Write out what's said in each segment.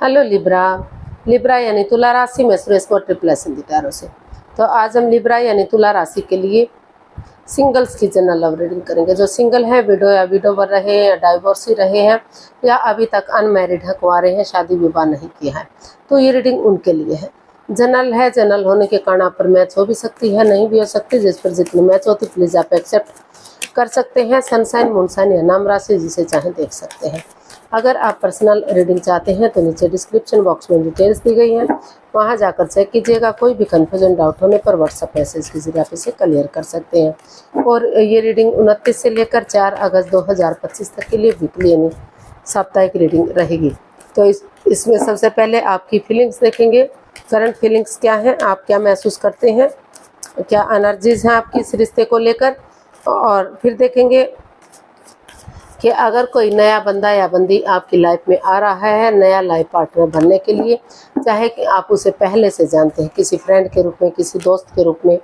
Hello Libra. Libra यानी तुला राशि में सुरेश को ट्रिपल हिंदी टैरो से। तो आज हम लिब्रा यानी तुला राशि के लिए सिंगल्स की जनरल लव रीडिंग करेंगे। जो सिंगल है, विडो या विडोवर रहे या डाइवोर्सी रहे हैं या अभी तक अनमैरिड है, कुंवारे हैं, शादी विवाह नहीं किया है, तो ये रीडिंग उनके लिए है। जनरल है, जनरल होने के कारण आप पर मैच हो भी सकती है, नहीं भी हो सकती। जिस पर जितनी मैच होती प्लीज़ आप एक्सेप्ट कर सकते हैं। सनसाइन, मूनसाइन या नाम राशि जिसे चाहें देख सकते हैं। अगर आप पर्सनल रीडिंग चाहते हैं तो नीचे डिस्क्रिप्शन बॉक्स में डिटेल्स दी गई हैं, वहां जाकर चेक कीजिएगा। कोई भी कन्फ्यूजन, डाउट होने पर व्हाट्सएप मैसेज के जरिए आप इसे क्लियर कर सकते हैं। और ये रीडिंग 29 से लेकर 4 अगस्त 2025 तक के लिए वीकली यानी साप्ताहिक रीडिंग रहेगी। तो इसमें सबसे पहले आपकी फीलिंग्स देखेंगे। करंट फीलिंग्स क्या हैं, आप क्या महसूस करते हैं, क्या एनर्जीज हैं आपकी इस रिश्ते को लेकर। और फिर देखेंगे कि अगर कोई नया बंदा या बंदी आपकी लाइफ में आ रहा है, नया लाइफ पार्टनर बनने के लिए, चाहे कि आप उसे पहले से जानते हैं, किसी फ्रेंड के रूप में, किसी दोस्त के रूप में,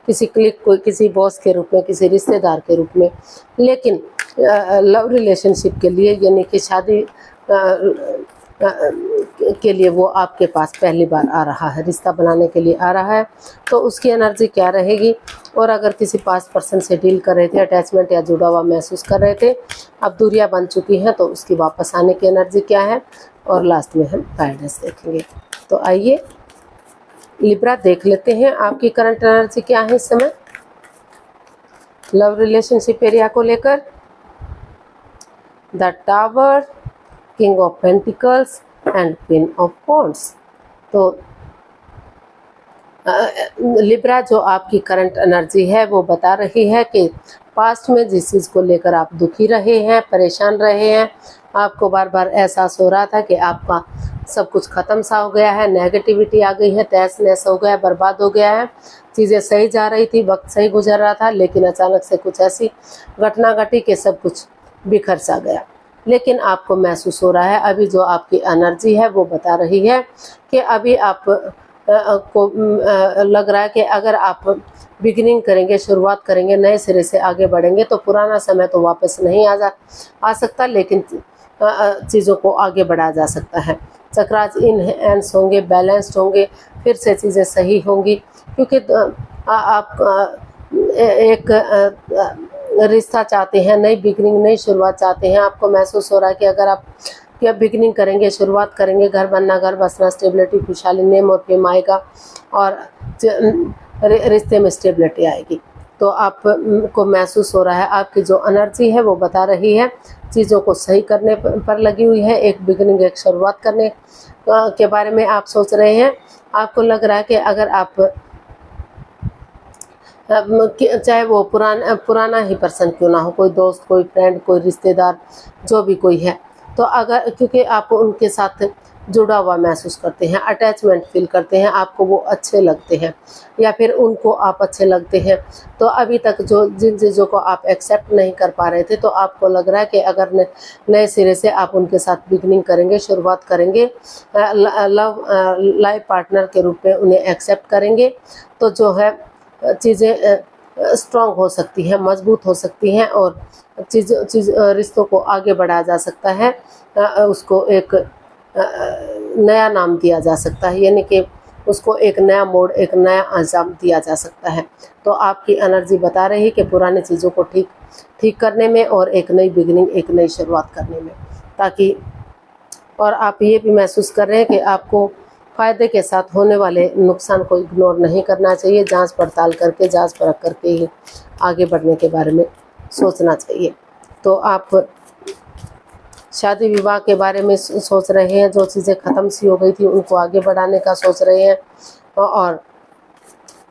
किसी क्लिक को, किसी बॉस के रूप में, किसी रिश्तेदार के रूप में, लेकिन लव रिलेशनशिप के लिए यानी कि शादी के लिए वो आपके पास पहली बार आ रहा है, रिश्ता बनाने के लिए आ रहा है, तो उसकी एनर्जी क्या रहेगी। और अगर किसी पास्ट पर्सन से डील कर रहे थे, अटैचमेंट या जुड़ा हुआ महसूस कर रहे थे, अब दूरियां बन चुकी हैं, तो उसकी वापस आने की एनर्जी क्या है। और लास्ट में हम गाइडेंस देखेंगे। तो आइए लिब्रा देख लेते हैं आपकी करंट एनर्जी क्या है इस समय लव रिलेशनशिप एरिया को लेकर। The tower, king of pentacles and queen of wands. तो लिब्रा जो आपकी करंट एनर्जी है वो बता रही है कि पास्ट में जिस चीज़ को लेकर आप दुखी रहे हैं, परेशान रहे हैं, आपको बार बार एहसास हो रहा था कि आपका सब कुछ ख़त्म सा हो गया है, नेगेटिविटी आ गई है, तहस नहस हो गया, बर्बाद हो गया है, चीज़ें सही जा रही थी, वक्त सही गुजर रहा था, लेकिन अचानक से कुछ ऐसी घटना घटी कि सब कुछ बिखर सा गया। लेकिन आपको महसूस हो रहा है, अभी जो आपकी एनर्जी है वो बता रही है कि अभी आप को लग रहा है कि अगर आप बिगिनिंग करेंगे, शुरुआत करेंगे, नए सिरे से आगे बढ़ेंगे, तो पुराना समय तो वापस नहीं आ सकता, लेकिन चीज़ों को आगे बढ़ाया जा सकता है। चक्रास इनहैंस होंगे, बैलेंस्ड होंगे, फिर से चीज़ें सही होंगी, क्योंकि आप एक रिश्ता चाहते हैं, नई बिगिनिंग, नई शुरुआत चाहते हैं। आपको महसूस हो रहा है कि अगर आप क्या बिगिनिंग करेंगे, शुरुआत करेंगे, घर बनना, घर बसना, स्टेबिलिटी, खुशहाली, नेम और फेम आएगा और रिश्ते में स्टेबिलिटी आएगी। तो आपको महसूस हो रहा है, आपकी जो एनर्जी है वो बता रही है चीज़ों को सही करने पर लगी हुई है। एक बिगिनिंग, एक शुरुआत करने के बारे में आप सोच रहे हैं। आपको लग रहा है कि अगर आप चाहे वो पुराना ही पर्सन क्यों ना हो, कोई दोस्त, कोई फ्रेंड, कोई रिश्तेदार, जो भी कोई है, तो अगर क्योंकि आप उनके साथ जुड़ा हुआ महसूस करते हैं, अटैचमेंट फील करते हैं, आपको वो अच्छे लगते हैं या फिर उनको आप अच्छे लगते हैं, तो अभी तक जो जिन चीज़ों को आप एक्सेप्ट नहीं कर पा रहे थे, तो आपको लग रहा है कि अगर नए सिरे से आप उनके साथ बिगिनिंग करेंगे, शुरुआत करेंगे, लव लाइफ पार्टनर के रूप में उन्हें एक्सेप्ट करेंगे, तो जो है चीज़ें स्ट्रॉन्ग हो सकती हैं, मजबूत हो सकती हैं और रिश्तों को आगे बढ़ाया जा सकता है। उसको एक नया नाम दिया जा सकता है, यानी कि उसको एक नया मोड़, एक नया अंजाम दिया जा सकता है। तो आपकी एनर्जी बता रही है कि पुरानी चीज़ों को ठीक करने में और एक नई बिगिनिंग, एक नई शुरुआत करने में, ताकि और आप ये भी महसूस कर रहे हैं कि आपको फ़ायदे के साथ होने वाले नुकसान को इग्नोर नहीं करना चाहिए। जांच पड़ताल करके, जांच परख करके ही आगे बढ़ने के बारे में सोचना चाहिए। तो आप शादी विवाह के बारे में सोच रहे हैं, जो चीज़ें ख़त्म सी हो गई थी उनको आगे बढ़ाने का सोच रहे हैं और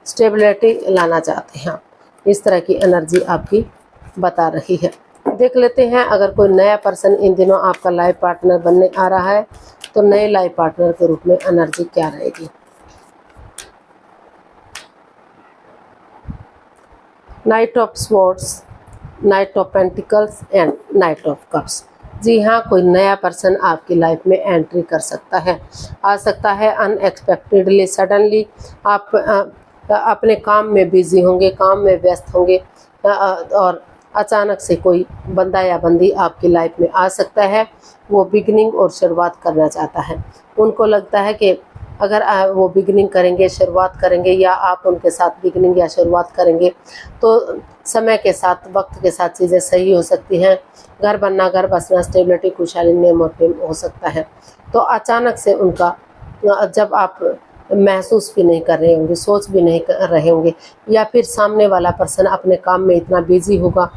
स्टेबिलिटी लाना चाहते हैं। इस तरह की एनर्जी आपकी बता रही है। देख लेते हैं अगर कोई नया पर्सन इन दिनों आपका लाइफ पार्टनर बनने आ रहा है, तो नए लाइफ पार्टनर के रूप में एनर्जी क्या रहेगी। Knight of swords, knight of pentacles and knight of cups. जी हाँ, कोई नया पर्सन आपकी लाइफ में एंट्री कर सकता है, आ सकता है अनएक्सपेक्टेडली, सडनली। आप अपने काम में बिजी होंगे, काम में व्यस्त होंगे और अचानक से कोई बंदा या बंदी आपकी लाइफ में आ सकता है। वो बिगिनिंग और शुरुआत करना चाहता है। उनको लगता है कि अगर वो बिगिनिंग करेंगे, शुरुआत करेंगे, या आप उनके साथ बिगिनिंग या शुरुआत करेंगे, तो समय के साथ, वक्त के साथ चीज़ें सही हो सकती हैं। घर बनना, घर बसना, स्टेबिलिटी, खुशहाली, नेम और फेम हो सकता है। तो अचानक से उनका, जब आप महसूस भी नहीं कर रहे होंगे, सोच भी नहीं कर रहे होंगे, या फिर सामने वाला पर्सन अपने काम में इतना बिजी होगा,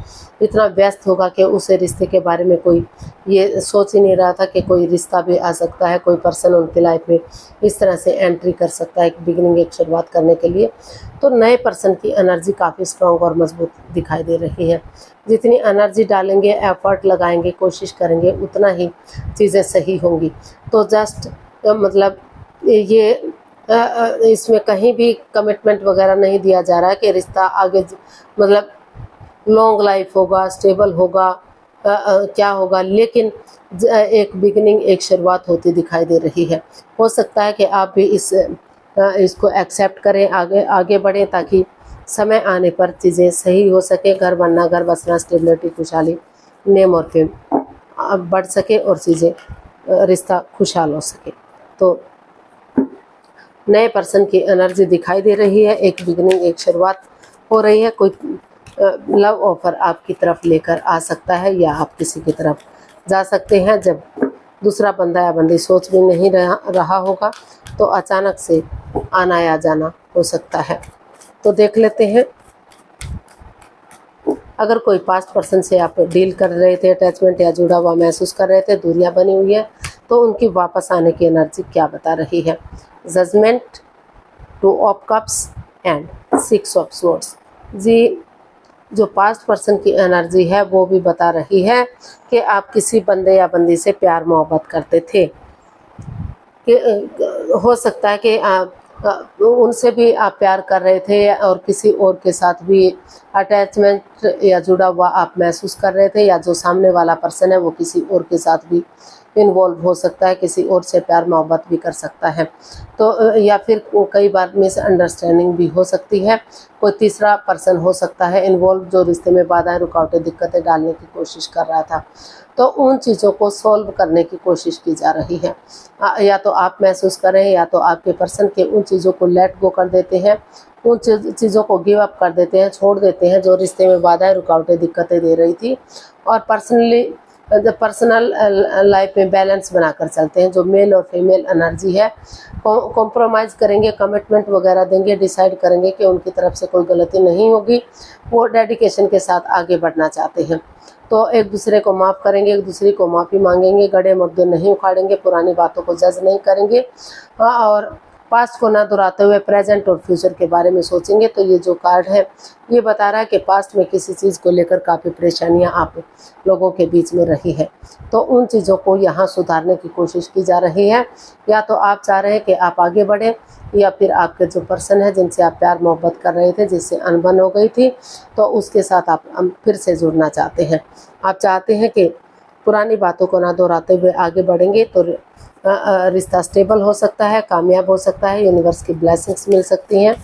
इतना व्यस्त होगा कि उसे रिश्ते के बारे में कोई ये सोच ही नहीं रहा था कि कोई रिश्ता भी आ सकता है, कोई पर्सन उनकी लाइफ में इस तरह से एंट्री कर सकता है, एक बिगिनिंग, एक शुरुआत करने के लिए। तो नए पर्सन की एनर्जी काफ़ी स्ट्रॉन्ग और मजबूत दिखाई दे रही है। जितनी एनर्जी डालेंगे, एफर्ट लगाएंगे, कोशिश करेंगे, उतना ही चीज़ें सही होंगी। तो जस्ट मतलब ये इसमें कहीं भी कमिटमेंट वगैरह नहीं दिया जा रहा है कि रिश्ता आगे मतलब लॉन्ग लाइफ होगा, स्टेबल होगा, क्या होगा, लेकिन एक बिगिनिंग, एक शुरुआत होती दिखाई दे रही है। हो सकता है कि आप भी इसको एक्सेप्ट करें, आगे बढ़ें, ताकि समय आने पर चीज़ें सही हो सके। घर बनना, घर बसना, स्टेबिलिटी, खुशहाली, नेम और फेम बढ़ सके और चीज़ें, रिश्ता खुशहाल हो सके। तो नए पर्सन की एनर्जी दिखाई दे रही है, एक बिगिनिंग, एक शुरुआत हो रही है। कोई लव ऑफर आपकी तरफ लेकर आ सकता है, या आप किसी की तरफ जा सकते हैं। जब दूसरा बंदा या बंदी सोच भी नहीं रहा होगा, तो अचानक से आना या जाना हो सकता है। तो देख लेते हैं, अगर कोई पास्ट पर्सन से आप डील कर रहे थे, अटैचमेंट या जुड़ा हुआ महसूस कर रहे थे, दूरियां बनी हुई है, तो उनकी वापस आने की एनर्जी क्या बता रही है। Judgement, 2 of cups and 6 of swords. जी, जो पास्ट पर्सन की एनर्जी है वो भी बता रही है कि आप किसी बंदे या बंदी से प्यार मोहब्बत करते थे, कि हो सकता है कि उनसे भी आप प्यार कर रहे थे, और किसी और के साथ भी अटैचमेंट या जुड़ा हुआ आप महसूस कर रहे थे, या जो सामने वाला पर्सन है वो किसी और के साथ भी इन्वॉल्व हो सकता है, किसी और से प्यार मोहब्बत भी कर सकता है। तो या फिर कई बार मिसअंडरस्टैंडिंग भी हो सकती है। कोई तीसरा पर्सन हो सकता है इन्वॉल्व, जो रिश्ते में बाधाएं, रुकावटें, दिक्कतें डालने की कोशिश कर रहा था। तो उन चीज़ों को सॉल्व करने की कोशिश की जा रही है। या तो आप महसूस करें, या तो आपके पर्सन के उन चीज़ों को लेट गो कर देते हैं, उन चीज़ों को गिव अप कर देते हैं, छोड़ देते हैं, जो रिश्ते में बाधाएं, रुकावटें, दिक्कतें दे रही थी, और पर्सनल लाइफ में बैलेंस बनाकर चलते हैं। जो मेल और फीमेल एनर्जी है, कॉम्प्रोमाइज़ करेंगे, कमिटमेंट वगैरह देंगे, डिसाइड करेंगे कि उनकी तरफ से कोई गलती नहीं होगी, वो डेडिकेशन के साथ आगे बढ़ना चाहते हैं। तो एक दूसरे को माफ़ करेंगे, एक दूसरे को माफ़ी मांगेंगे, गड़े मुद्दे नहीं उखाड़ेंगे, पुरानी बातों को जज नहीं करेंगे, और पास्ट को ना दोहराते हुए प्रेजेंट और फ्यूचर के बारे में सोचेंगे। तो ये जो कार्ड है ये बता रहा है कि पास्ट में किसी चीज़ को लेकर काफ़ी परेशानियां आप लोगों के बीच में रही है, तो उन चीज़ों को यहाँ सुधारने की कोशिश की जा रही है। या तो आप चाह रहे हैं कि आप आगे बढ़ें, या फिर आपके जो पर्सन है जिनसे आप प्यार मोहब्बत कर रहे थे, जिससे अनबन हो गई थी, तो उसके साथ आप फिर से जुड़ना चाहते हैं। आप चाहते हैं कि पुरानी बातों को ना दोहराते हुए आगे बढ़ेंगे, तो रिश्ता स्टेबल हो सकता है, कामयाब हो सकता है, यूनिवर्स की ब्लेसिंग्स मिल सकती हैं,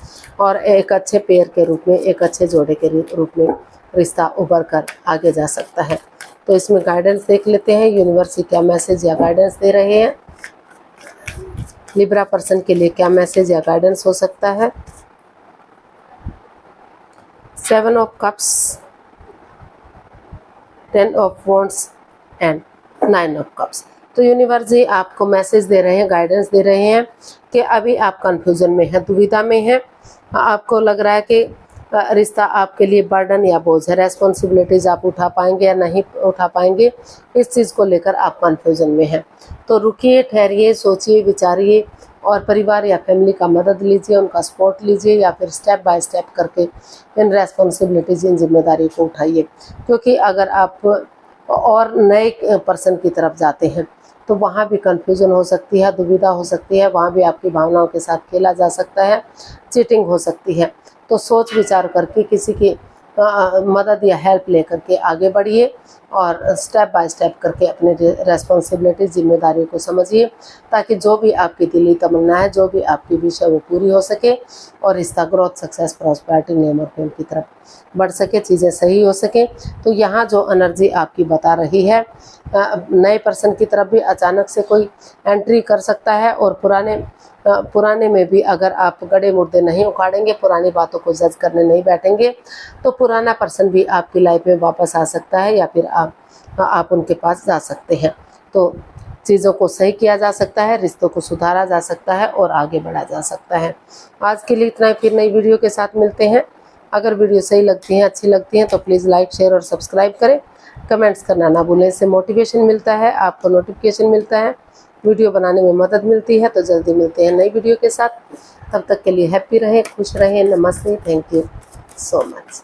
और एक अच्छे पेयर के रूप में, एक अच्छे जोड़े के रूप में रिश्ता उभर कर आगे जा सकता है। तो इसमें गाइडेंस देख लेते हैं, यूनिवर्स क्या मैसेज या गाइडेंस दे रहे हैं। लिब्रा पर्सन के लिए क्या मैसेज या गाइडेंस हो सकता है। 7 of cups, 10 of wands and 9 of cups. तो यूनिवर्स जी आपको मैसेज दे रहे हैं, गाइडेंस दे रहे हैं कि अभी आप कंफ्यूजन में हैं, दुविधा में हैं। आपको लग रहा है कि रिश्ता आपके लिए बर्डन या बोझ है, रेस्पॉन्सिबिलिटीज़ आप उठा पाएंगे या नहीं उठा पाएंगे, इस चीज़ को लेकर आप कंफ्यूजन में हैं। तो रुकिए, ठहरिए, सोचिए, विचारिए, और परिवार या फैमिली का मदद लीजिए, उनका सपोर्ट लीजिए, या फिर स्टेप बाय स्टेप करके इन रेस्पॉन्सिबिलिटीज़, इन जिम्मेदारी को उठाइए। क्योंकि अगर आप और नए पर्सन की तरफ जाते हैं तो वहाँ भी कन्फ्यूजन हो सकती है, दुविधा हो सकती है, वहाँ भी आपकी भावनाओं के साथ खेला जा सकता है, चीटिंग हो सकती है। तो सोच विचार करके किसी की मदद या हेल्प लेकर के आगे बढ़िए और स्टेप बाय स्टेप करके अपने रेस्पॉन्सिबिलिटी जिम्मेदारियों को समझिए, ताकि जो भी आपकी दिली तमन्ना है, जो भी आपकी विषय वो पूरी हो सके और रिश्ता ग्रोथ, सक्सेस, प्रॉस्पेरिटी, नेम और फेम की तरफ बढ़ सके, चीज़ें सही हो सकें। तो यहाँ जो एनर्जी आपकी बता रही है, नए पर्सन की तरफ भी अचानक से कोई एंट्री कर सकता है, और पुराने में भी अगर आप गड़े मुर्दे नहीं उखाड़ेंगे, पुरानी बातों को जज करने नहीं बैठेंगे, तो पुराना पर्सन भी आपकी लाइफ में वापस आ सकता है, या फिर आप उनके पास जा सकते हैं। तो चीज़ों को सही किया जा सकता है, रिश्तों को सुधारा जा सकता है और आगे बढ़ा जा सकता है। आज के लिए इतना ही, फिर नई वीडियो के साथ मिलते हैं। अगर वीडियो सही लगती है, अच्छी लगती है, तो प्लीज़ लाइक, शेयर और सब्सक्राइब करें। कमेंट्स करना ना भूलें, इससे मोटिवेशन मिलता है, आपको नोटिफिकेशन मिलता है, वीडियो बनाने में मदद मिलती है। तो जल्दी मिलते हैं नई वीडियो के साथ, तब तक के लिए हैप्पी रहें, खुश रहें। नमस्ते, थैंक यू सो मच।